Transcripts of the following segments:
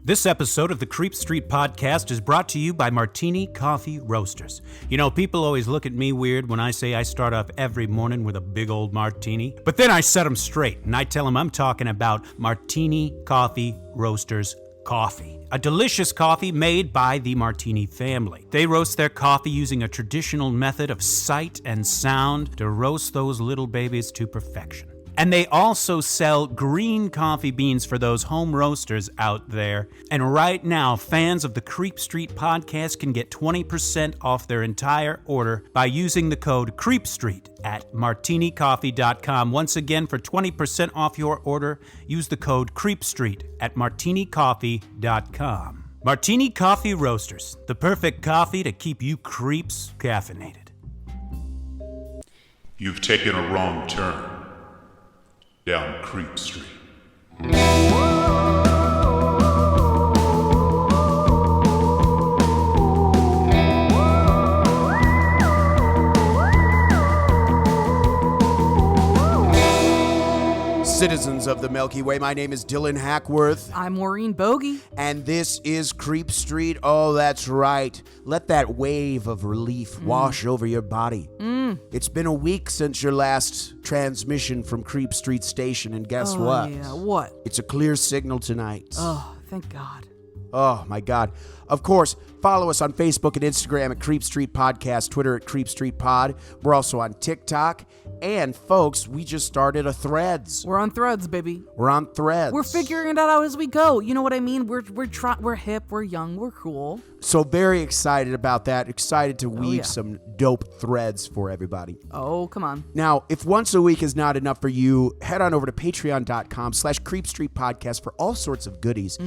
This episode of the Creep Street Podcast is brought to you by Martini Coffee Roasters. You know, people always look at me weird when I say I start off every morning with a big old martini. But then I set them straight, and I tell them I'm talking about Martini Coffee Roasters coffee. A delicious coffee made by the Martini family. They roast their coffee using a traditional method of sight and sound to roast those little babies to perfection. And they also sell green coffee beans for those home roasters out there. And right now, fans of the Creep Street Podcast can get 20% off their entire order by using the code CREEPSTREET at martinicoffee.com. Once again, for 20% off your order, use the code CREEPSTREET at martinicoffee.com. Martini Coffee Roasters, the perfect coffee to keep you creeps caffeinated. You've taken a wrong turn down Creep Street. Citizens of the Milky Way, my name is Dylan Hackworth. I'm Maureen Bogey. And this is Creep Street. Oh, that's right. Let that wave of relief wash over your body. It's been a week since your last transmission from Creep Street Station, and guess what? Yeah, what? It's a clear signal tonight. Oh, thank God. Oh, my God. Of course, follow us on Facebook and Instagram at Creep Street Podcast, Twitter at Creep Street Pod. We're also on TikTok. And, folks, we just started a Threads. We're on Threads, baby. We're on Threads. We're figuring it out as we go. You know what I mean? We're hip, we're young, we're cool. So very excited about that. Excited to weave some dope threads for everybody. Oh, come on. Now, if once a week is not enough for you, head on over to patreon.com/creepstreetpodcast for all sorts of goodies.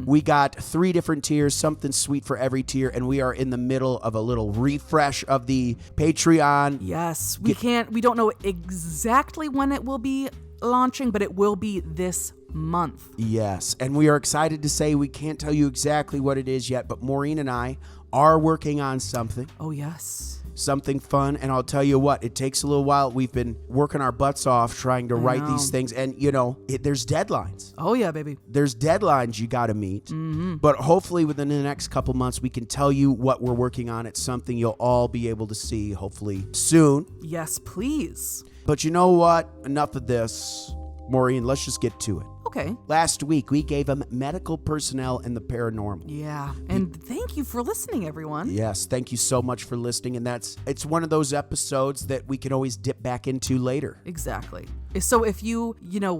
We got 3 different tiers, something sweet for every tier, and we are in the middle of a little refresh of the Patreon. Yes, we don't know exactly when it will be launching, but it will be this month. Yes, and we are excited to say we can't tell you exactly what it is yet, but Maureen and I are working on something. Oh, yes. Something fun, and I'll tell you what, it takes a little while. We've been working our butts off trying to write these things, and, you know, there's deadlines. Oh, yeah, baby. There's deadlines you got to meet, but hopefully within the next couple months, we can tell you what we're working on. It's something you'll all be able to see, hopefully, soon. Yes, please. But you know what? Enough of this. Maureen, let's just get to it. Okay. Last week, we gave them medical personnel and the paranormal. Yeah, and thank you for listening, everyone. Yes, thank you so much for listening, and it's one of those episodes that we can always dip back into later. Exactly. So if you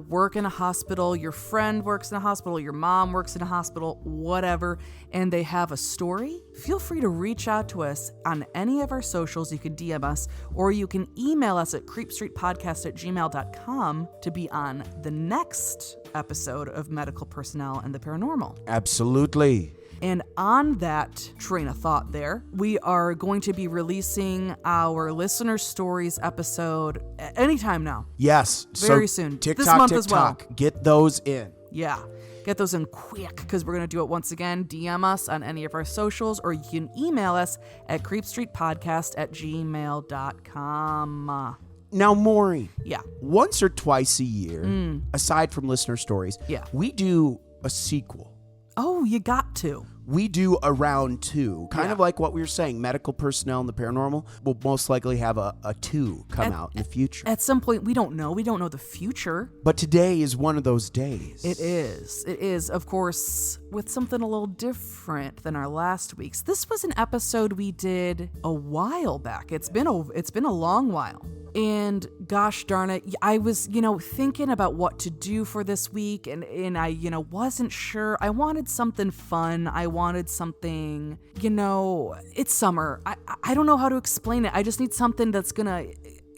work in a hospital, your friend works in a hospital, your mom works in a hospital, whatever, and they have a story, feel free to reach out to us on any of our socials. You can DM us, or you can email us at creepstreetpodcast@gmail.com to be on the next episode of Medical Personnel and the Paranormal. Absolutely. And on that train of thought there, we are going to be releasing our listener stories episode anytime now. Yes. Very soon. TikTok, this month as well. Get those in. Yeah. Get those in quick, because we're going to do it once again. DM us on any of our socials, or you can email us at creepstreetpodcast@gmail.com. Now, Maureen. Yeah. Once or twice a year, aside from listener stories, we do a sequel. Oh, you got to. We do a round 2, kind of like what we were saying. Medical personnel and the paranormal will most likely have a 2 come out in the future. At some point, we don't know. We don't know the future. But today is one of those days. It is. It is, of course, with something a little different than our last week's. This was an episode we did a while back. It's been a long while. And gosh darn it, I was, thinking about what to do for this week, and I, wasn't sure. I wanted something fun. I wanted something, it's summer. I don't know how to explain it. I just need something that's gonna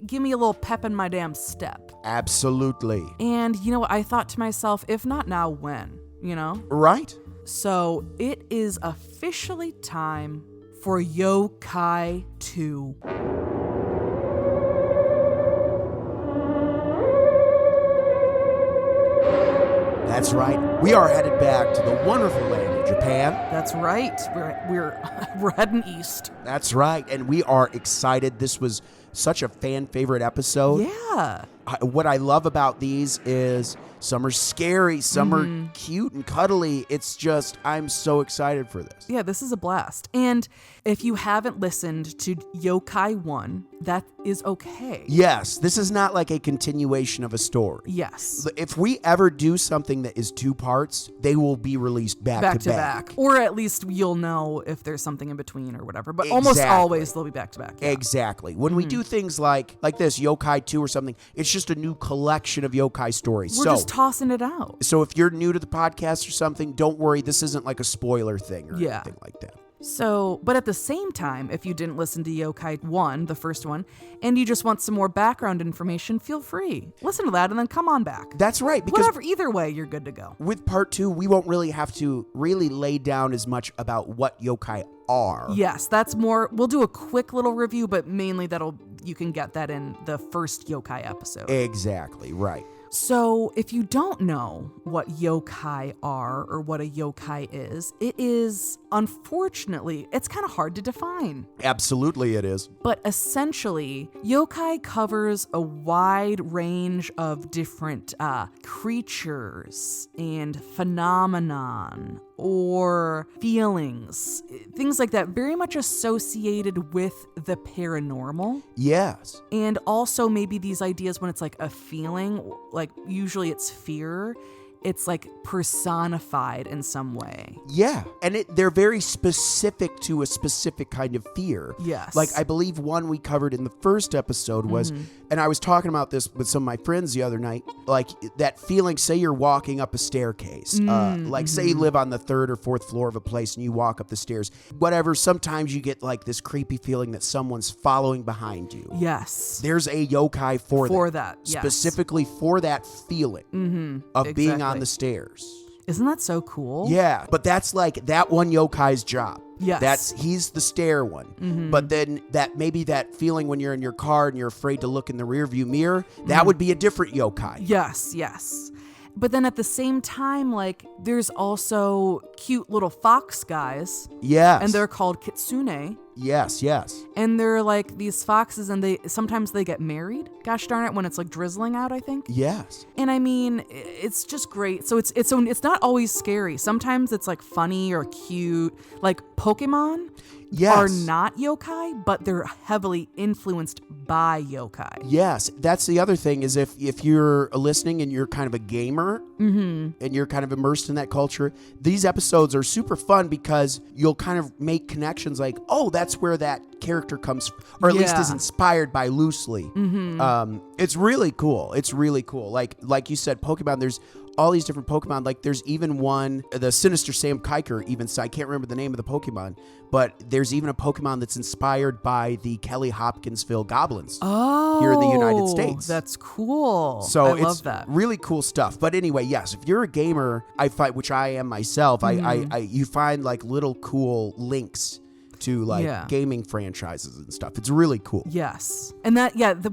give me a little pep in my damn step. Absolutely. And, I thought to myself, if not now, when, Right. So it is officially time for Yokai 2. That's right. We are headed back to the wonderful land of Japan. That's right. We're heading east. That's right. And we are excited. This was such a fan favorite episode. Yeah. what I love about these is some are scary, some are cute and cuddly. It's just, I'm so excited for this. Yeah, this is a blast. And if you haven't listened to Yokai 1, that is okay. Yes, this is not like a continuation of a story. Yes. If we ever do something that is 2 parts, they will be released back to back. Or at least you'll know if there's something in between or whatever. But almost Exactly. always they'll be back to back. Yeah. Exactly. When we do things like this, Yokai 2 or something, it's just a new collection of yokai stories. We're just tossing it out. So if you're new to the podcast or something, don't worry. This isn't like a spoiler thing or anything like that. So, but at the same time, if you didn't listen to Yokai 1, the first one, and you just want some more background information, feel free. Listen to that and then come on back. That's right. Because Whatever, either way, you're good to go. with part 2, we won't really have to really lay down as much about what yokai are. Yes, that's more, we'll do a quick little review, but mainly you can get that in the first Yokai episode. Exactly, right. So, if you don't know what yokai are or what a yokai is, it is, unfortunately, it's kind of hard to define. Absolutely it is. But essentially, yokai covers a wide range of different creatures and phenomenon or feelings, things like that, very much associated with the paranormal. Yes. And also maybe these ideas when it's like a feeling, like usually it's fear, it's like personified in some way. Yeah. And they're very specific to a specific kind of fear. Yes. Like I believe one we covered in the first episode was, and I was talking about this with some of my friends the other night, like that feeling, say you're walking up a staircase, like say you live on the 3rd or 4th floor of a place and you walk up the stairs, whatever, sometimes you get like this creepy feeling that someone's following behind you. Yes. There's a yokai for that. Yes. Specifically for that feeling of being on the stairs. Isn't that so cool? Yeah, but that's like that one yokai's job. Yes. He's the stair one. But then that feeling when you're in your car and you're afraid to look in the rearview mirror, that would be a different yokai. Yes. But then at the same time, like, there's also cute little fox guys. Yes. And they're called kitsune. Yes. And they're like these foxes, and sometimes they get married. Gosh darn it, when it's like drizzling out, I think. Yes. And I mean, it's just great. So it's not always scary. Sometimes it's like funny or cute. Like Pokemon are not yokai, but they're heavily influenced by yokai. Yes. That's the other thing is if you're listening and you're kind of a gamer and you're kind of immersed in that culture, these episodes are super fun because you'll kind of make connections like, oh, that's where that character comes, or at least is inspired by loosely. It's really cool. Like you said, Pokemon, there's all these different Pokemon. Like there's even one, the Sinister Sam Kiker, even, so I can't remember the name of the Pokemon, but there's even a Pokemon that's inspired by the Kelly Hopkinsville Goblins here in the United States. That's cool. So I it's love that. Really cool stuff. But anyway, yes, if you're a gamer, I find, which I am myself, you find like little cool links to like gaming franchises and stuff. It's really cool. Yes. And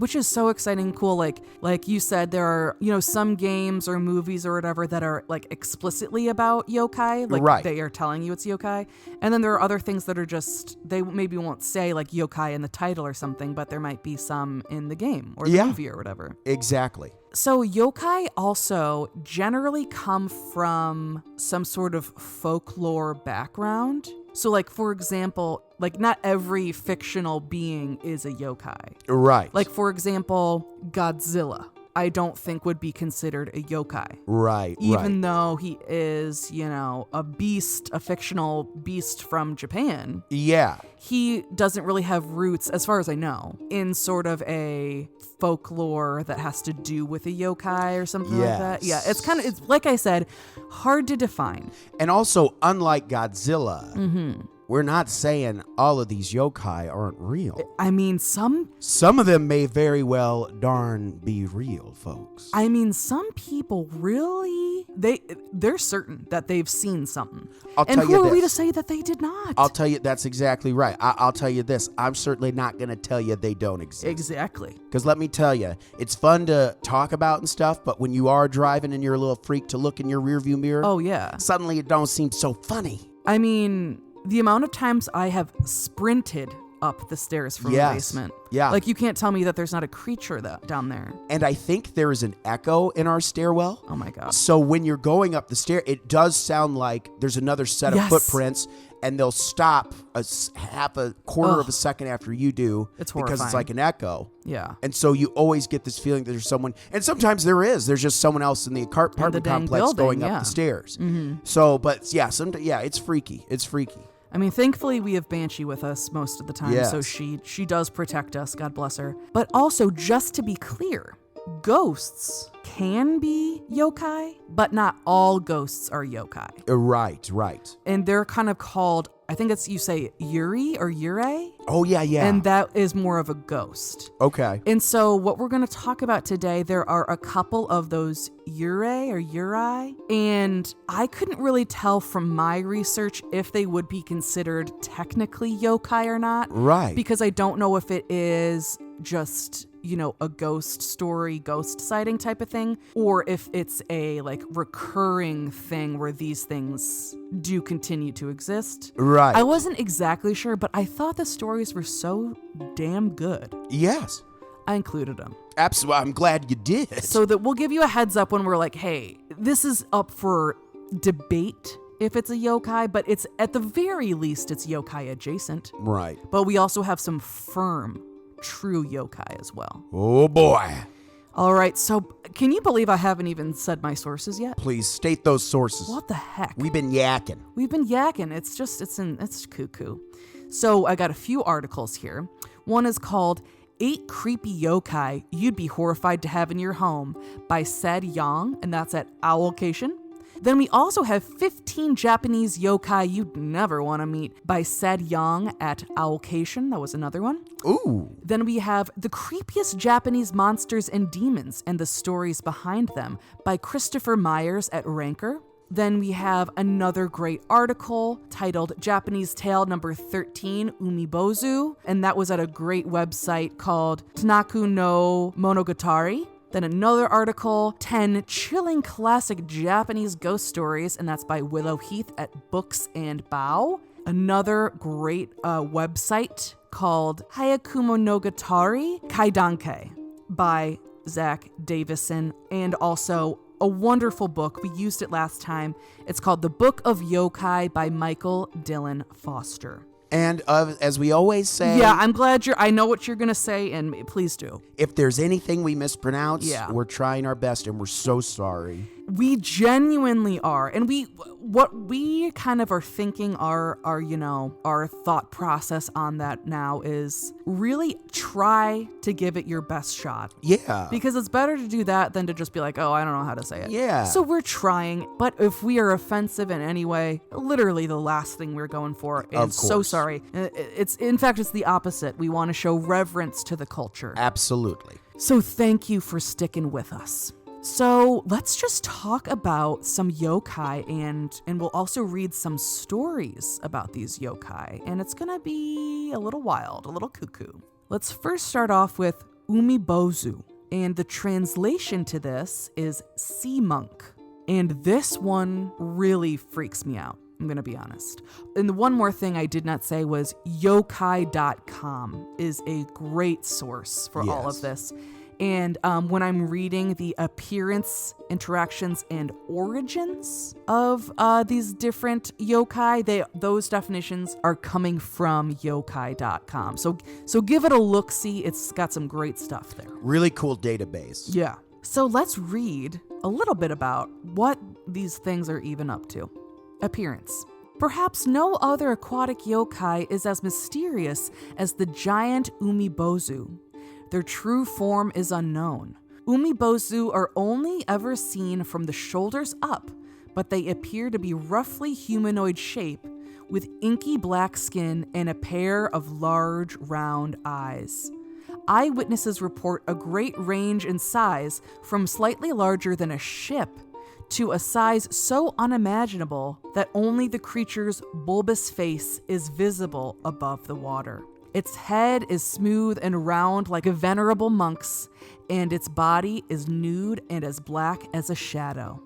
which is so exciting and cool. Like you said, there are, some games or movies or whatever that are like explicitly about yokai. Like they are telling you it's yokai. And then there are other things that are just, they maybe won't say like yokai in the title or something, but there might be some in the game or the movie or whatever. Exactly. So yokai also generally come from some sort of folklore background. So, like, for example, like, not every fictional being is a yokai. Right. Like, for example, Godzilla, I don't think would be considered a yokai. Right. Even though he is, a beast, a fictional beast from Japan. Yeah. He doesn't really have roots, as far as I know, in sort of a folklore that has to do with a yokai or something like that. Yeah, it's like I said, hard to define. And also, unlike Godzilla, we're not saying all of these yokai aren't real. I mean, some of them may very well darn be real, folks. I mean, some people really, they're certain that they've seen something. And who are we to say that they did not? I'll tell you, that's exactly right. I'll tell you this. I'm certainly not going to tell you they don't exist. Exactly. Because let me tell you, it's fun to talk about and stuff, but when you are driving and you're a little freak to look in your rearview mirror, oh yeah, suddenly it don't seem so funny. I mean, the amount of times I have sprinted up the stairs from Yes. the basement. Yeah. Like, you can't tell me that there's not a creature down there. And I think there is an echo in our stairwell. Oh my God. So when you're going up the stair, it does sound like there's another set Yes. of footprints, and they'll stop half a quarter of a second after you do. It's because it's horrifying. like an echo. Yeah. And so you always get this feeling that there's someone, and sometimes there is. There's just someone else in the apartment dang complex building, going yeah. up the stairs. Mm-hmm. So, but yeah, it's freaky. It's freaky. I mean, thankfully we have Banshee with us most of the time, Yes. so she does protect us, God bless her. But also, just to be clear, ghosts can be yokai, but not all ghosts are yokai. Right. And they're kind of called, I think it's, you say Yuri or Yurei, Oh, yeah. and that is more of a ghost. Okay. And so what we're going to talk about today, there are a couple of those Yurei or Yurai, and I couldn't really tell from my research if they would be considered technically yokai or not. Right. Because I don't know if it is just, a ghost story, ghost sighting type of thing, or if it's a like recurring thing where these things do continue to exist. Right. I wasn't exactly sure, but I thought the stories were so damn good. Yes. I included them. Absolutely. I'm glad you did. So that we'll give you a heads up when we're like, hey, this is up for debate if it's a yokai, but it's at the very least, it's yokai adjacent. Right. But we also have some firm, true yokai as well. Oh, boy. All right, so can you believe I haven't even said my sources yet? Please state those sources. What the heck? We've been yakking. We've been yakking. It's cuckoo. So I got a few articles here. One is called 8 Creepy Yokai You'd Be Horrified to Have in Your Home by Said Yang, and that's at Owlcation. Then we also have 15 Japanese yokai you'd never want to meet by Said Yang at Owlcation. That was another one. Ooh. Then we have The Creepiest Japanese Monsters and Demons and the Stories Behind Them by Christopher Myers at Ranker. Then we have another great article titled Japanese Tale Number 13, Umibozu, and that was at a great website called Tanaku no Monogatari. Then another article, 10 Chilling Classic Japanese Ghost Stories, and that's by Willow Heath at Books and Bow. Another great website called Hayakumonogatari Kaidanke by Zach Davison, and also a wonderful book. We used it last time. It's called The Book of Yokai by Michael Dylan Foster. And as we always say, Yeah, I'm glad I know what you're going to say, and please do. if there's anything we mispronounce, Yeah. we're trying our best and we're so sorry. We genuinely are. And what we kind of are thinking our thought process on that now is really try to give it your best shot. Yeah. Because it's better to do that than to just be like, oh, I don't know how to say it. Yeah. So we're trying, but if we are offensive in any way, literally the last thing we're going for. And Of so course. sorry. In fact, it's the opposite. We want to show reverence to the culture. Absolutely. So thank you for sticking with us. So let's just talk about some yokai, and we'll also read some stories about these yokai, and it's gonna be a little wild, a little cuckoo. Let's first start off with Umibozu, and the translation to this is sea monk, and this one really freaks me out. I'm going to be honest. And the one more thing I did not say was yokai.com is a great source for all of Yes. this. And when I'm reading the appearance, interactions, and origins of these different yokai, those definitions are coming from yokai.com. So give it a look-see. It's got some great stuff there. Really cool database. Yeah. So let's read a little bit about what these things are even up to. Appearance. Perhaps no other aquatic yokai is as mysterious as the giant Umibozu. Their true form is unknown. Umibozu are only ever seen from the shoulders up, but they appear to be roughly humanoid shape with inky black skin and a pair of large round eyes. Eyewitnesses report a great range in size from slightly larger than a ship to a size so unimaginable that only the creature's bulbous face is visible above the water. Its head is smooth and round like a venerable monk's, and its body is nude and as black as a shadow.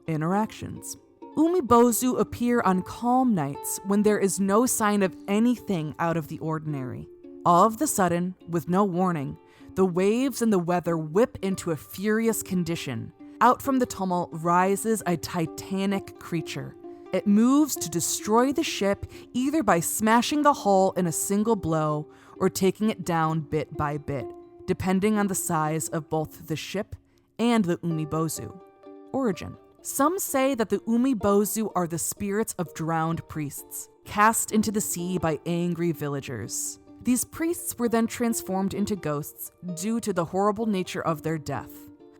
Interactions. Umibozu appear on calm nights when there is no sign of anything out of the ordinary. All of the sudden, with no warning, the waves and the weather whip into a furious condition. Out from the tumult rises a titanic creature. It moves to destroy the ship either by smashing the hull in a single blow or taking it down bit by bit, depending on the size of both the ship and the Umibozu. Origin. Some say that the Umibozu are the spirits of drowned priests, cast into the sea by angry villagers. These priests were then transformed into ghosts due to the horrible nature of their death.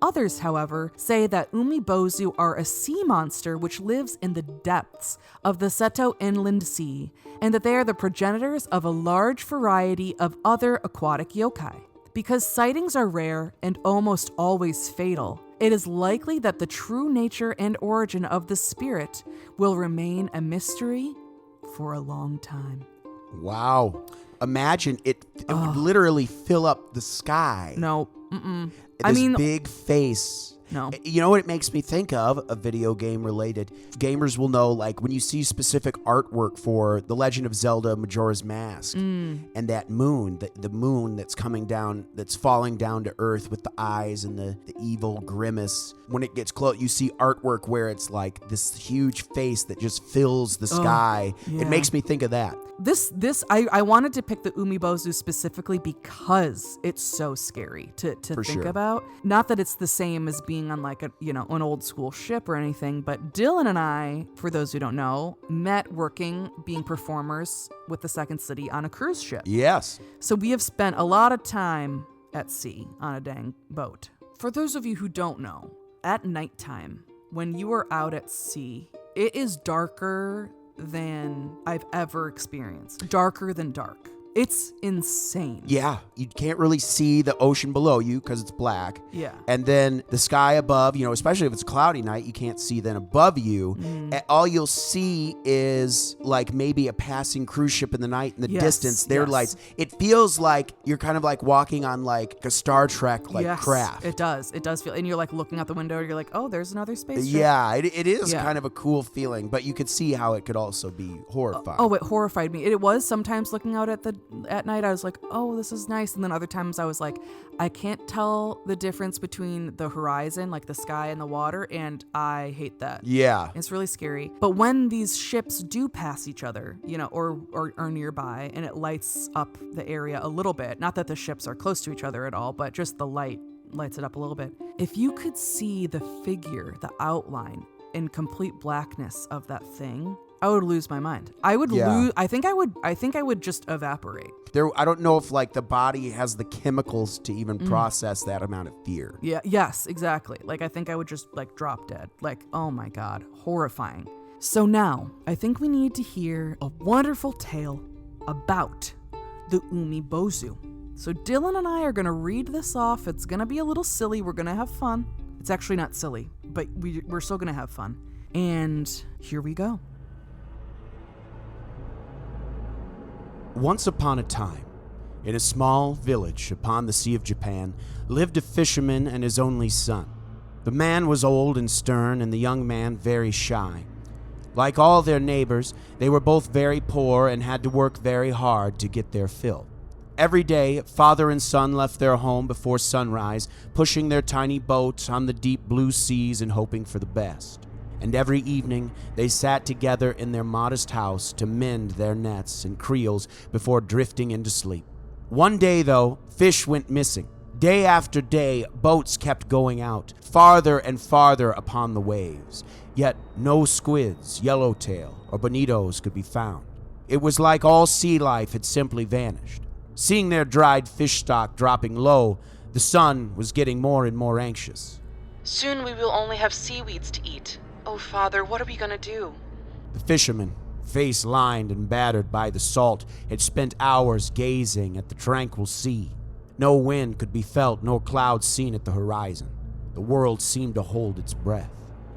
Others, however, say that Umibozu are a sea monster which lives in the depths of the Seto Inland Sea, and that they are the progenitors of a large variety of other aquatic yokai. Because sightings are rare and almost always fatal, it is likely that the true nature and origin of the spirit will remain a mystery for a long time. Wow. Imagine it would literally fill up the sky. No. This big face. No. You know what it makes me think of? A video game related. Gamers will know, like, when you see specific artwork for The Legend of Zelda Majora's Mask and that moon, the moon that's coming down, that's falling down to earth with the eyes and the evil grimace. When it gets close, you see artwork where it's like this huge face that just fills the sky. Yeah. It makes me think of that. I wanted to pick the Umibozu specifically because it's so scary to think about. Not that it's the same as being on like an old school ship or anything, but Dylan and I, for those who don't know, met being performers with the Second City on a cruise ship. Yes. So we have spent a lot of time at sea on a dang boat. For those of you who don't know, at nighttime, when you are out at sea, it is darker than I've ever experienced. Darker than dark. It's insane. Yeah, you can't really see the ocean below you because it's black. Yeah. And then the sky above, especially if it's a cloudy night, you can't see then above you. And all you'll see is like maybe a passing cruise ship in the night in the distance, their lights. It feels like you're kind of like walking on like a Star Trek craft. It does feel, and you're like looking out the window, you're like, oh, there's another spaceship. Yeah, it is kind of a cool feeling, but you could see how it could also be horrifying. It horrified me. It was sometimes looking out at night, I was like, oh, this is nice. And then other times I was like, I can't tell the difference between the horizon, like the sky and the water, and I hate that. Yeah. It's really scary. But when these ships do pass each other, or are nearby, and it lights up the area a little bit, not that the ships are close to each other at all, but just the light lights it up a little bit. If you could see the figure, the outline in complete blackness of that thing, I would lose my mind. I would lose. I think I would just evaporate. I don't know if like the body has the chemicals to even process that amount of fear. Yeah. Yes, exactly. Like I think I would just like drop dead. Like, oh my God, horrifying. So now I think we need to hear a wonderful tale about the Umibozu. So Dylan and I are going to read this off. It's going to be a little silly. We're going to have fun. It's actually not silly, but we're still going to have fun. And here we go. Once upon a time, in a small village upon the Sea of Japan, lived a fisherman and his only son. The man was old and stern, and the young man very shy. Like all their neighbors, they were both very poor and had to work very hard to get their fill. Every day, father and son left their home before sunrise, pushing their tiny boat on the deep blue seas and hoping for the best. And every evening, they sat together in their modest house to mend their nets and creels before drifting into sleep. One day, though, fish went missing. Day after day, boats kept going out, farther and farther upon the waves. Yet no squids, yellowtail, or bonitos could be found. It was like all sea life had simply vanished. Seeing their dried fish stock dropping low, the son was getting more and more anxious. Soon we will only have seaweeds to eat. Oh, Father, what are we going to do? The fisherman, face lined and battered by the salt, had spent hours gazing at the tranquil sea. No wind could be felt, nor clouds seen at the horizon. The world seemed to hold its breath.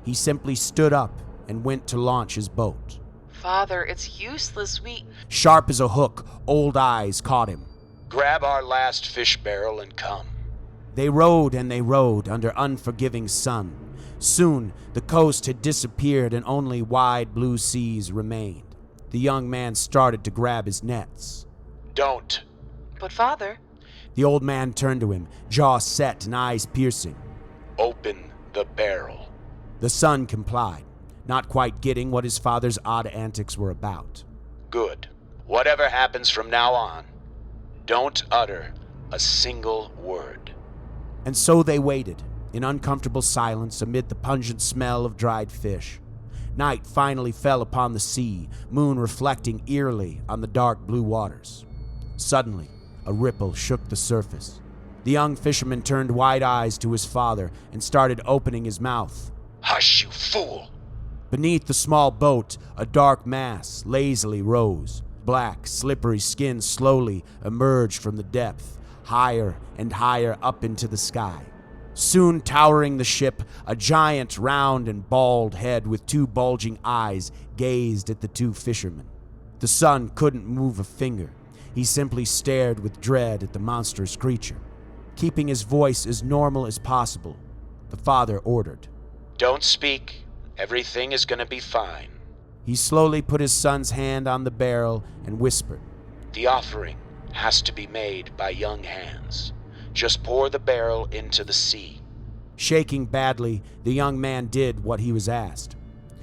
He simply stood up and went to launch his boat. Father, it's useless. Sharp as a hook, old eyes caught him. Grab our last fish barrel and come. They rowed and they rowed under unforgiving sun. Soon, the coast had disappeared and only wide blue seas remained. The young man started to grab his nets. Don't. But Father... The old man turned to him, jaw set and eyes piercing. Open the barrel. The son complied, not quite getting what his father's odd antics were about. Good. Whatever happens from now on, don't utter a single word. And so they waited, in uncomfortable silence amid the pungent smell of dried fish. Night finally fell upon the sea, moon reflecting eerily on the dark blue waters. Suddenly, a ripple shook the surface. The young fisherman turned wide eyes to his father and started opening his mouth. Hush, you fool! Beneath the small boat, a dark mass lazily rose. Black, slippery skin slowly emerged from the depth, higher and higher up into the sky. Soon towering the ship, a giant round and bald head with two bulging eyes gazed at the two fishermen. The son couldn't move a finger. He simply stared with dread at the monstrous creature. Keeping his voice as normal as possible, the father ordered. Don't speak. Everything is gonna be fine. He slowly put his son's hand on the barrel and whispered. The offering has to be made by young hands. Just pour the barrel into the sea. Shaking badly, the young man did what he was asked.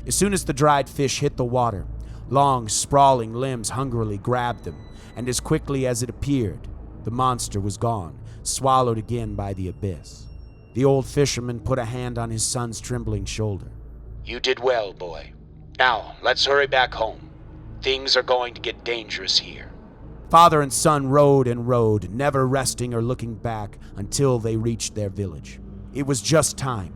As soon as the dried fish hit the water, long, sprawling limbs hungrily grabbed them, and as quickly as it appeared, the monster was gone, swallowed again by the abyss. The old fisherman put a hand on his son's trembling shoulder. You did well, boy. Now, let's hurry back home. Things are going to get dangerous here. Father and son rowed and rowed, never resting or looking back until they reached their village. It was just time.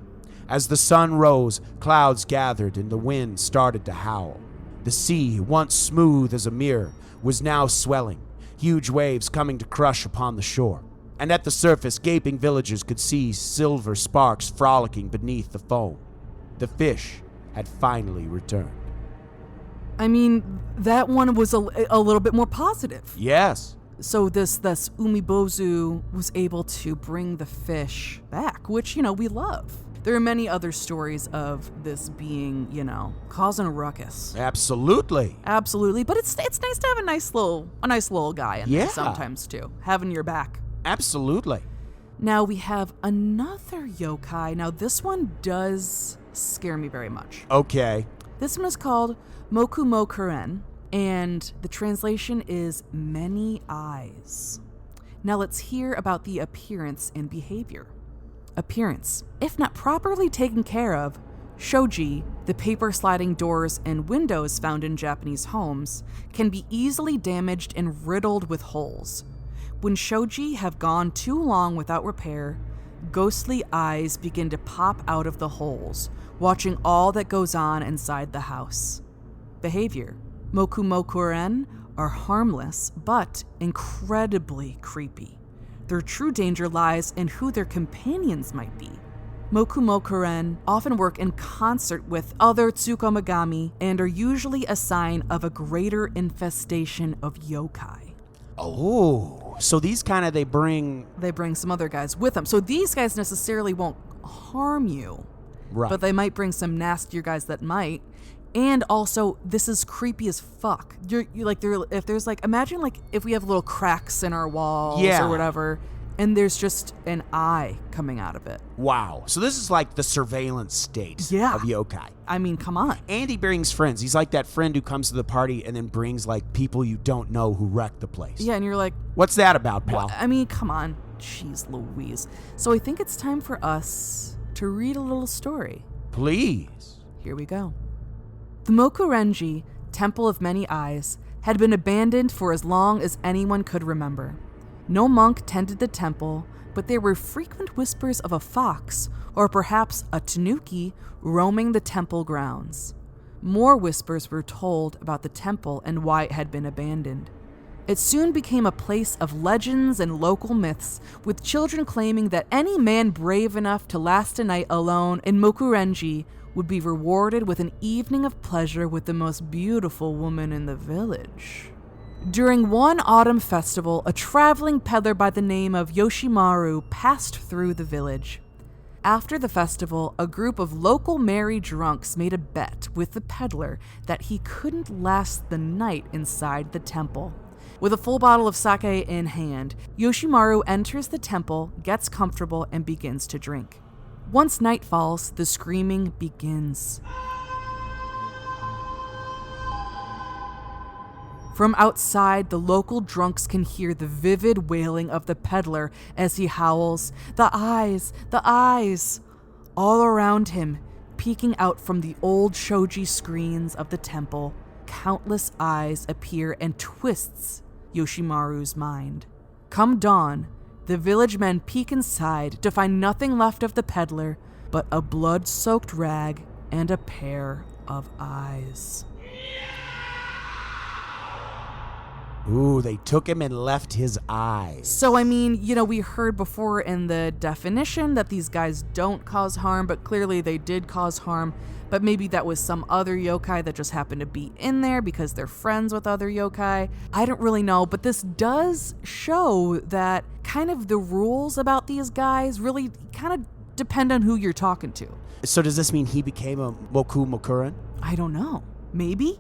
As the sun rose, clouds gathered and the wind started to howl. The sea, once smooth as a mirror, was now swelling, huge waves coming to crush upon the shore. And at the surface, gaping villagers could see silver sparks frolicking beneath the foam. The fish had finally returned. I mean, that one was a little bit more positive. Yes. So this Umibozu was able to bring the fish back, which, we love. There are many other stories of this being, causing a ruckus. Absolutely. Absolutely, but it's nice to have a nice little guy in there sometimes too, having your back. Absolutely. Now we have another yokai. Now this one does scare me very much. Okay. This one is called Mokumokuren, and the translation is many eyes. Now let's hear about the appearance and behavior. Appearance. If not properly taken care of, shoji, the paper sliding doors and windows found in Japanese homes, can be easily damaged and riddled with holes. When shoji have gone too long without repair, ghostly eyes begin to pop out of the holes, watching all that goes on inside the house. Behavior. Mokumokuren are harmless, but incredibly creepy. Their true danger lies in who their companions might be. Mokumokuren often work in concert with other Tsukumogami and are usually a sign of a greater infestation of yokai. Oh, so these they bring some other guys with them. So these guys necessarily won't harm you, right, but they might bring some nastier guys that might. And also, this is creepy as fuck. Imagine if we have little cracks in our walls or whatever, and there's just an eye coming out of it. Wow. So this is like the surveillance state of yokai. I mean, come on. And he brings friends. He's like that friend who comes to the party and then brings people you don't know who wrecked the place. Yeah, and you're like, what's that about, pal? I mean, come on. Jeez Louise. So I think it's time for us to read a little story. Please. Here we go. The Mokurenji, Temple of Many Eyes, had been abandoned for as long as anyone could remember. No monk tended the temple, but there were frequent whispers of a fox, or perhaps a tanuki, roaming the temple grounds. More whispers were told about the temple and why it had been abandoned. It soon became a place of legends and local myths, with children claiming that any man brave enough to last a night alone in Mokurenji would be rewarded with an evening of pleasure with the most beautiful woman in the village. During one autumn festival, a traveling peddler by the name of Yoshimaru passed through the village. After the festival, a group of local merry drunks made a bet with the peddler that he couldn't last the night inside the temple. With a full bottle of sake in hand, Yoshimaru enters the temple, gets comfortable, and begins to drink. Once night falls, the screaming begins. From outside, the local drunks can hear the vivid wailing of the peddler as he howls, "The eyes! The eyes!" All around him, peeking out from the old shoji screens of the temple, countless eyes appear and twists Yoshimaru's mind. Come dawn, the village men peek inside to find nothing left of the peddler but a blood-soaked rag and a pair of eyes. Ooh, they took him and left his eyes. So, I mean, we heard before in the definition that these guys don't cause harm, but clearly they did cause harm. But maybe that was some other yokai that just happened to be in there because they're friends with other yokai. I don't really know, but this does show that kind of the rules about these guys really kind of depend on who you're talking to. So does this mean he became a Moku Mokuran? I don't know. Maybe?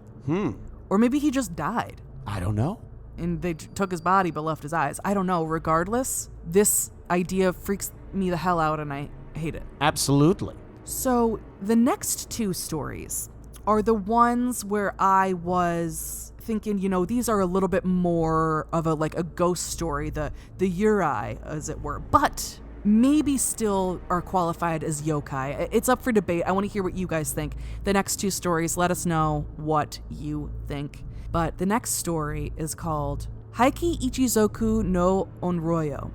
Or maybe he just died. I don't know. And they took his body but left his eyes. I don't know. Regardless, this idea freaks me the hell out and I hate it. Absolutely. So the next two stories are the ones where I was thinking, these are a little bit more of a ghost story, the Yurei, as it were, but maybe still are qualified as yokai. It's up for debate. I want to hear what you guys think. The next two stories, let us know what you think. But the next story is called Haiki Ichizoku no Onryo,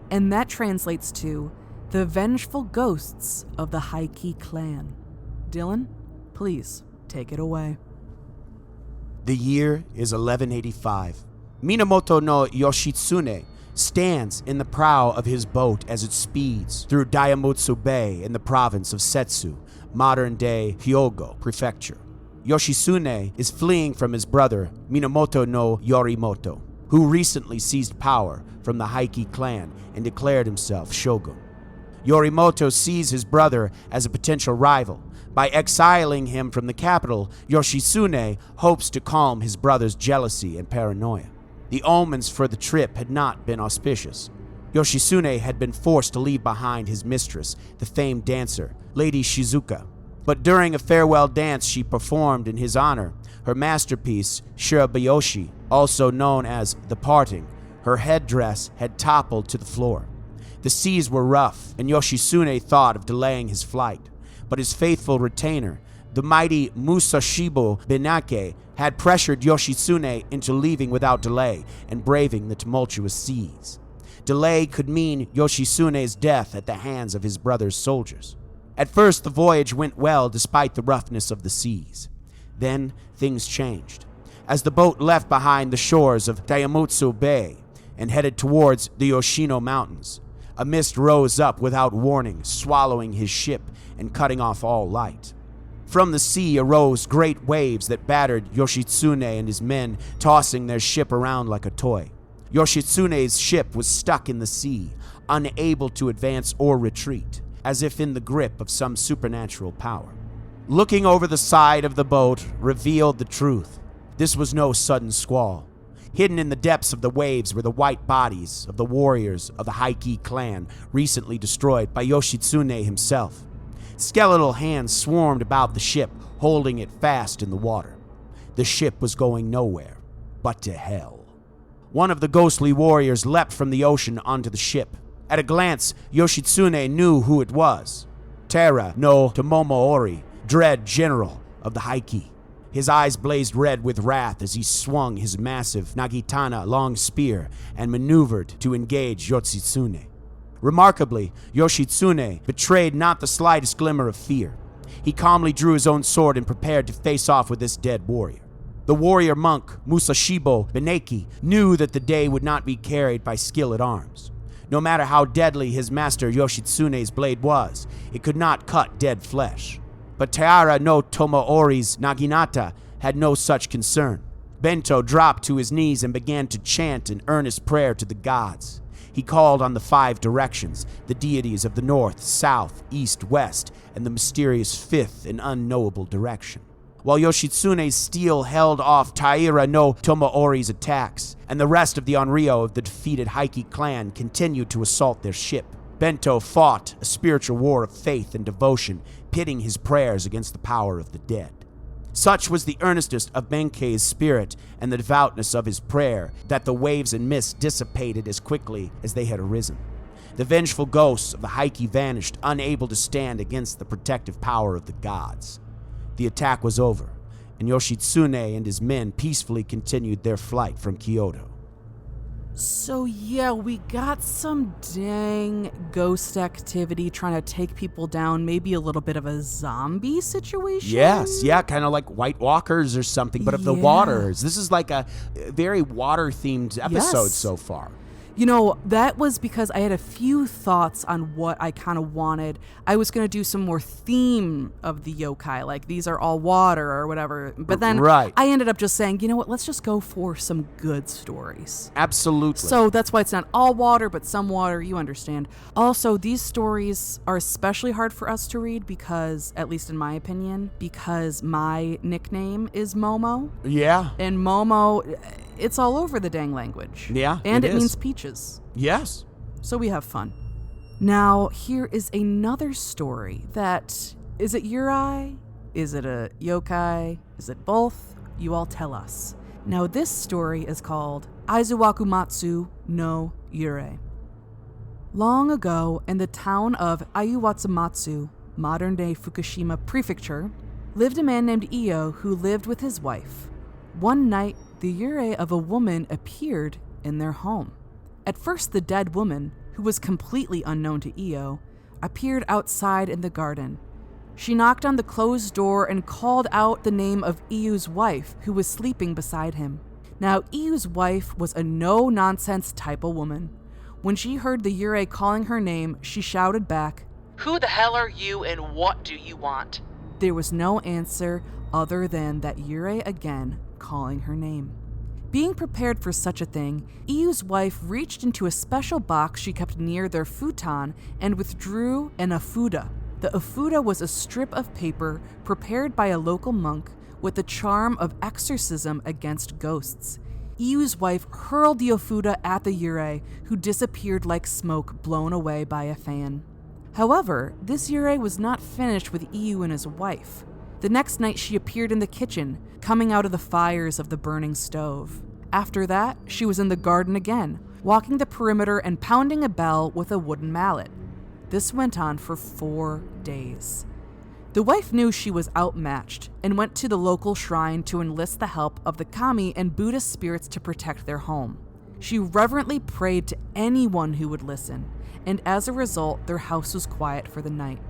and that translates to The Vengeful Ghosts of the Haiki Clan. Dylan, please take it away. The year is 1185. Minamoto no Yoshitsune stands in the prow of his boat as it speeds through Daiamutsu Bay in the province of Setsu, modern-day Hyogo Prefecture. Yoshitsune is fleeing from his brother, Minamoto no Yorimoto, who recently seized power from the Haiki clan and declared himself shogun. Yorimoto sees his brother as a potential rival. By exiling him from the capital, Yoshitsune hopes to calm his brother's jealousy and paranoia. The omens for the trip had not been auspicious. Yoshitsune had been forced to leave behind his mistress, the famed dancer, Lady Shizuka. But during a farewell dance she performed in his honor, her masterpiece, Shirabayoshi, also known as The Parting, her headdress had toppled to the floor. The seas were rough, and Yoshitsune thought of delaying his flight. But his faithful retainer, the mighty Musashibo Benake, had pressured Yoshitsune into leaving without delay and braving the tumultuous seas. Delay could mean Yoshitsune's death at the hands of his brother's soldiers. At first, the voyage went well despite the roughness of the seas. Then, things changed. As the boat left behind the shores of Daiamutsu Bay and headed towards the Yoshino Mountains, a mist rose up without warning, swallowing his ship and cutting off all light. From the sea arose great waves that battered Yoshitsune and his men, tossing their ship around like a toy. Yoshitsune's ship was stuck in the sea, unable to advance or retreat, as if in the grip of some supernatural power. Looking over the side of the boat revealed the truth. This was no sudden squall. Hidden in the depths of the waves were the white bodies of the warriors of the Haiki clan, recently destroyed by Yoshitsune himself. Skeletal hands swarmed about the ship, holding it fast in the water. The ship was going nowhere, but to hell. One of the ghostly warriors leapt from the ocean onto the ship. At a glance, Yoshitsune knew who it was. Tara no Tomomoori, dread general of the Haiki. His eyes blazed red with wrath as he swung his massive Nagitana long spear and maneuvered to engage Yoshitsune. Remarkably, Yoshitsune betrayed not the slightest glimmer of fear. He calmly drew his own sword and prepared to face off with this dead warrior. The warrior monk, Musashibo Beneki, knew that the day would not be carried by skill at arms. No matter how deadly his master Yoshitsune's blade was, it could not cut dead flesh. But Taira no Tomoori's Naginata had no such concern. Bento dropped to his knees and began to chant an earnest prayer to the gods. He called on the 5 directions, the deities of the north, south, east, west, and the mysterious 5th and unknowable direction. while Yoshitsune's steel held off Taira no Tomoori's attacks, and the rest of the Onryo of the defeated Heike clan continued to assault their ship. Bento fought a spiritual war of faith and devotion, pitting his prayers against the power of the dead. Such was the earnestness of Benkei's spirit and the devoutness of his prayer that the waves and mists dissipated as quickly as they had arisen. The vengeful ghosts of the Heike vanished, unable to stand against the protective power of the gods. The attack was over, and Yoshitsune and his men peacefully continued their flight from Kyoto. So yeah, we got some dang ghost activity trying to take people down, maybe a little bit of a zombie situation? Yes, yeah, kind of like White Walkers or something, but of the waters. This is like a very water-themed episode so far. You know, that was because I had a few thoughts on what I kind of wanted. I was going to do some more theme of the yokai, like these are all water or whatever. But then I ended up just saying, you know what, let's just go for some good stories. Absolutely. So that's why it's not all water, but some water, you understand. Also, these stories are especially hard for us to read because, at least in my opinion, because my nickname is Momo. Yeah. And Momo, it's all over the dang language. Yeah, and it is. means peaches. Yes. So we have fun. Now, here is another story that, is it Yurei? Is it a yokai? Is it both? You all tell us. Now, this story is called Aizuwakumatsu no Yurei. Long ago, in the town of Aiuwatsumatsu, modern-day Fukushima Prefecture, lived a man named Iyo who lived with his wife. One night, the yurei of a woman appeared in their home. At first, the dead woman, who was completely unknown to Iyo, appeared outside in the garden. She knocked on the closed door and called out the name of Iyu's wife, who was sleeping beside him. Now, Iyu's wife was a no-nonsense type of woman. When she heard the yurei calling her name, she shouted back, Who the hell are you and what do you want? There was no answer other than that yurei again calling her name. Being prepared for such a thing, Iyu's wife reached into a special box she kept near their futon and withdrew an afuda. The afuda was a strip of paper prepared by a local monk with the charm of exorcism against ghosts. Iyu's wife hurled the afuda at the yurei, who disappeared like smoke blown away by a fan. However, this yurei was not finished with Iyu and his wife. The next night she appeared in the kitchen, coming out of the fires of the burning stove. After that, she was in the garden again, walking the perimeter and pounding a bell with a wooden mallet. This went on for 4 days. The wife knew she was outmatched and went to the local shrine to enlist the help of the kami and Buddhist spirits to protect their home. She reverently prayed to anyone who would listen, and as a result, their house was quiet for the night.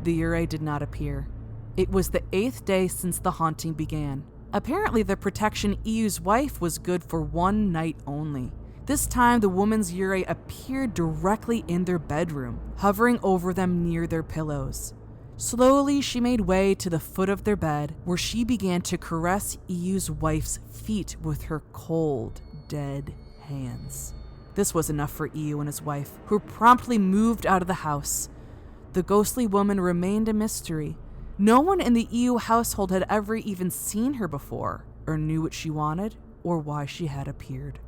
The yurei did not appear. It was the 8th day since the haunting began. Apparently, the protection Iyu's wife was good for 1 night only. This time, the woman's yurei appeared directly in their bedroom, hovering over them near their pillows. Slowly, she made way to the foot of their bed, where she began to caress Iyu's wife's feet with her cold, dead hands. This was enough for Iyu and his wife, who promptly moved out of the house. The ghostly woman remained a mystery. No one in the Iyu household had ever even seen her before, or knew what she wanted, or why she had appeared.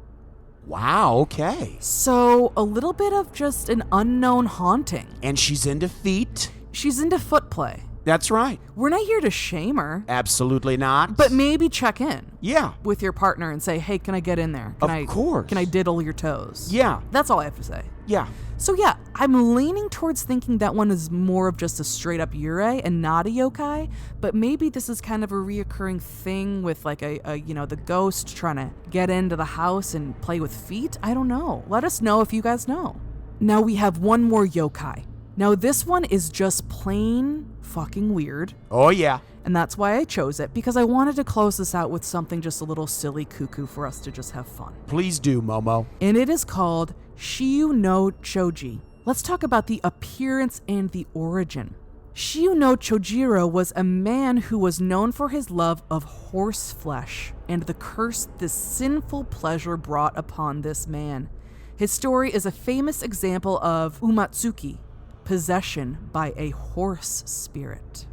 Wow, okay. So, a little bit of just an unknown haunting. And she's into feet? She's into foot play. That's right. We're not here to shame her. Absolutely not. But maybe check in. Yeah. With your partner and say, hey, can I get in there? Of course. Can I diddle your toes? Yeah. That's all I have to say. Yeah. So yeah, I'm leaning towards thinking that one is more of just a straight up yurei and not a yokai, but maybe this is kind of a reoccurring thing with like the ghost trying to get into the house and play with feet. I don't know. Let us know if you guys know. Now we have one more yokai. Now this one is just plain fucking weird. Oh yeah. And that's why I chose it, because I wanted to close this out with something just a little silly cuckoo for us to just have fun. Please do, Momo. And it is called Shiyu no Choji. Let's talk about the appearance and the origin. Shiyu no Chojiro was a man who was known for his love of horse flesh and the curse this sinful pleasure brought upon this man. His story is a famous example of umatsuki, possession by a horse spirit.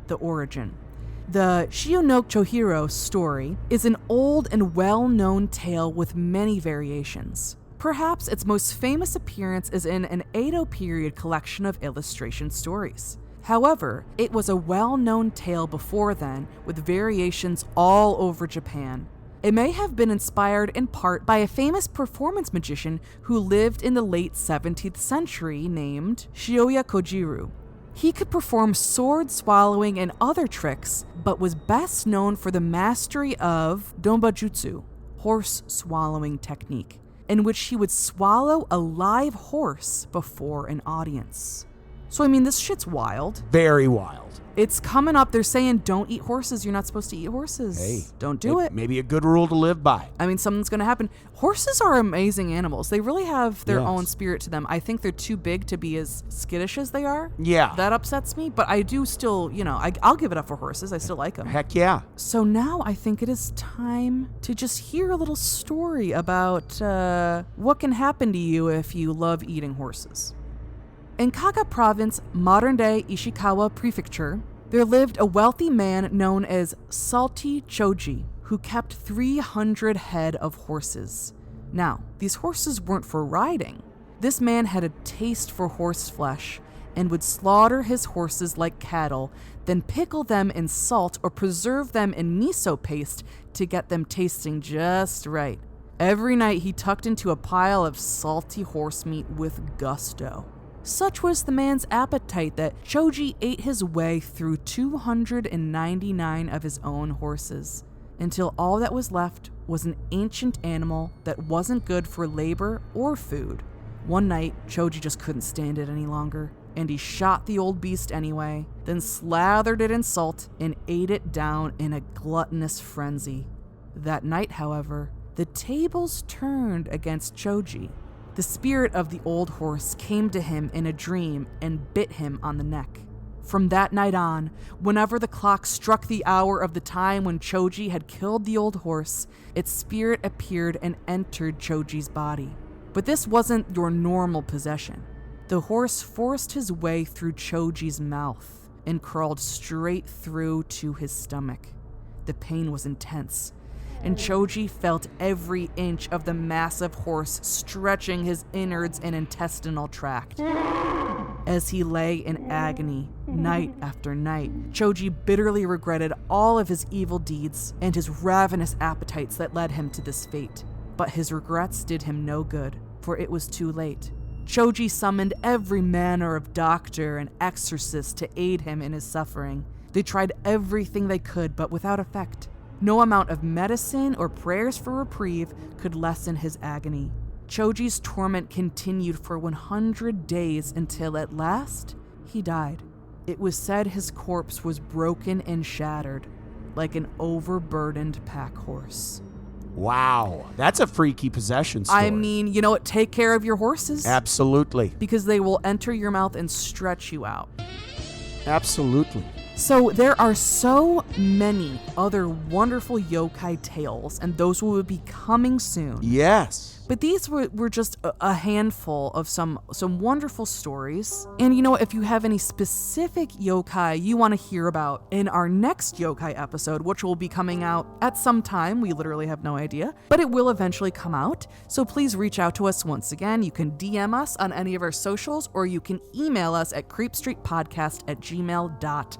The origin. The Shio Chohiro story is an old and well-known tale with many variations. Perhaps its most famous appearance is in an Edo period collection of illustration stories. However, it was a well-known tale before then, with variations all over Japan. It may have been inspired in part by a famous performance magician who lived in the late 17th century named Shioya Kojiru. He could perform sword swallowing and other tricks, but was best known for the mastery of Donbajutsu, horse swallowing technique, in which he would swallow a live horse before an audience. So, I mean, this shit's wild. Very wild. It's coming up. They're saying, don't eat horses. You're not supposed to eat horses. Hey. Don't do it. Maybe a good rule to live by. I mean, something's going to happen. Horses are amazing animals. They really have their Yes. own spirit to them. I think they're too big to be as skittish as they are. Yeah. That upsets me, but I do still, I'll give it up for horses. I still like them. Heck yeah. So now I think it is time to just hear a little story about what can happen to you if you love eating horses. In Kaga Province, modern-day Ishikawa Prefecture, there lived a wealthy man known as Salty Choji, who kept 300 head of horses. Now, these horses weren't for riding. This man had a taste for horse flesh and would slaughter his horses like cattle, then pickle them in salt or preserve them in miso paste to get them tasting just right. Every night he tucked into a pile of salty horse meat with gusto. Such was the man's appetite that Choji ate his way through 299 of his own horses, until all that was left was an ancient animal that wasn't good for labor or food. One night, Choji just couldn't stand it any longer, and he shot the old beast anyway, then slathered it in salt and ate it down in a gluttonous frenzy. That night, however, the tables turned against Choji. The spirit of the old horse came to him in a dream and bit him on the neck. From that night on, whenever the clock struck the hour of the time when Choji had killed the old horse, its spirit appeared and entered Choji's body. But this wasn't your normal possession. The horse forced his way through Choji's mouth and crawled straight through to his stomach. The pain was intense, and Choji felt every inch of the massive horse stretching his innards and intestinal tract. As he lay in agony, night after night, Choji bitterly regretted all of his evil deeds and his ravenous appetites that led him to this fate. But his regrets did him no good, for it was too late. Choji summoned every manner of doctor and exorcist to aid him in his suffering. They tried everything they could, but without effect. No amount of medicine or prayers for reprieve could lessen his agony. Choji's torment continued for 100 days until at last he died. It was said his corpse was broken and shattered, like an overburdened pack horse. Wow. That's a freaky possession story. I mean, you know what? Take care of your horses. Absolutely. Because they will enter your mouth and stretch you out. Absolutely. So there are so many other wonderful yokai tales, and those will be coming soon. Yes. But these were just a handful of some wonderful stories. And you know, if you have any specific yokai you want to hear about in our next yokai episode, which will be coming out at some time, we literally have no idea, but it will eventually come out. So please reach out to us once again. You can DM us on any of our socials, or you can email us at creepstreetpodcast@gmail.com.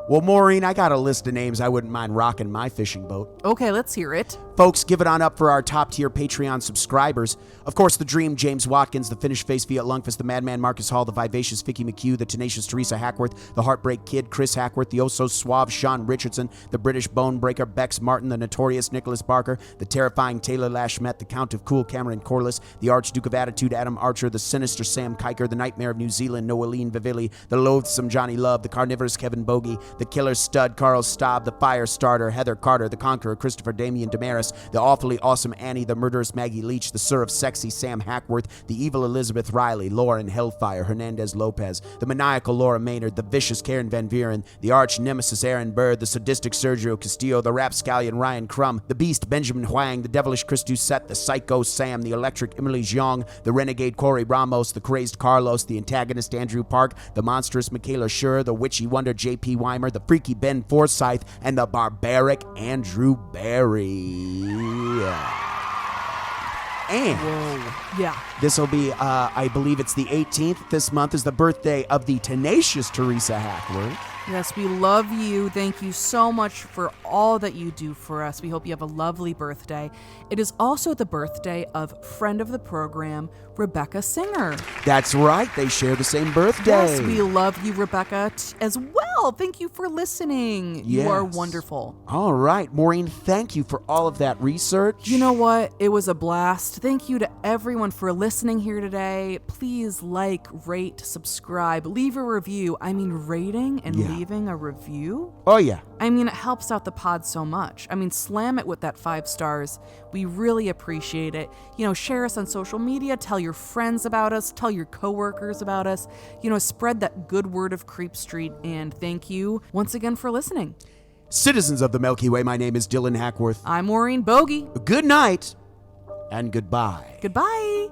Well, Maureen, I got a list of names I wouldn't mind rocking my fishing boat. Okay, let's hear it. Folks, give it on up for our top-tier Patreon subscribers. Of course, the Dream, James Watkins, the Finished Face, Fiat Lungfist, the Madman Marcus Hall, the Vivacious Vicky McHugh, the Tenacious Teresa Hackworth, the Heartbreak Kid, Chris Hackworth, the oh-so-suave Sean Richardson, the British Bone Breaker, Bex Martin, the Notorious Nicholas Barker, the Terrifying Taylor Lashmet, the Count of Cool Cameron Corliss, the Archduke of Attitude Adam Archer, the Sinister Sam Kiker, the Nightmare of New Zealand Noeline Vivilli, the Loathsome Johnny Love, the Carnivorous Kevin Bogey, the Killer Stud Carl Staub, the Fire Starter Heather Carter, the Conqueror Christopher Damian Damaris, the Awfully Awesome Annie, the Murderous Maggie Leach, the Sir of Sexy Sam Hackworth, the Evil Elizabeth Riley, Lauren Hellfire Hernandez Lopez, the Maniacal Laura Maynard, the Vicious Karen Van Vieren, the Arch Nemesis Aaron Bird, the Sadistic Sergio Castillo, the Rapscallion Ryan Crum, the Beast Benjamin Huang, the Devilish Chris Doucette, the Psycho Sam, the Electric Emily Zhang, the Renegade Corey Ramos, the Crazed Carlos, the Antagonist Andrew Park, the Monstrous Michaela Schur, the Witchy Wonder J.P. Weimer, the freaky Ben Forsyth, and the barbaric Andrew Barry. And Yeah. this will be, I believe it's the 18th. This month is the birthday of the tenacious Teresa Hackworth. Yes, we love you. Thank you so much for all that you do for us. We hope you have a lovely birthday. It is also the birthday of friend of the program, Rebecca Singer. That's right. They share the same birthday. Yes, we love you, Rebecca, as well. Thank you for listening. You are Yes. wonderful. All right. Maureen, thank you for all of that research. You know what? It was a blast. Thank you to everyone for listening here today. Please like, rate, subscribe, leave a review. I mean, rating and leaving a review? Oh, yeah. I mean, it helps out the pod so much. I mean, slam it with that 5 stars. We really appreciate it. Share us on social media. Tell your friends about us. Tell your coworkers about us. Spread that good word of Creep Street. And thank you once again for listening. Citizens of the Milky Way, my name is Dylan Hackworth. I'm Maureen Bogey. Good night and goodbye. Goodbye.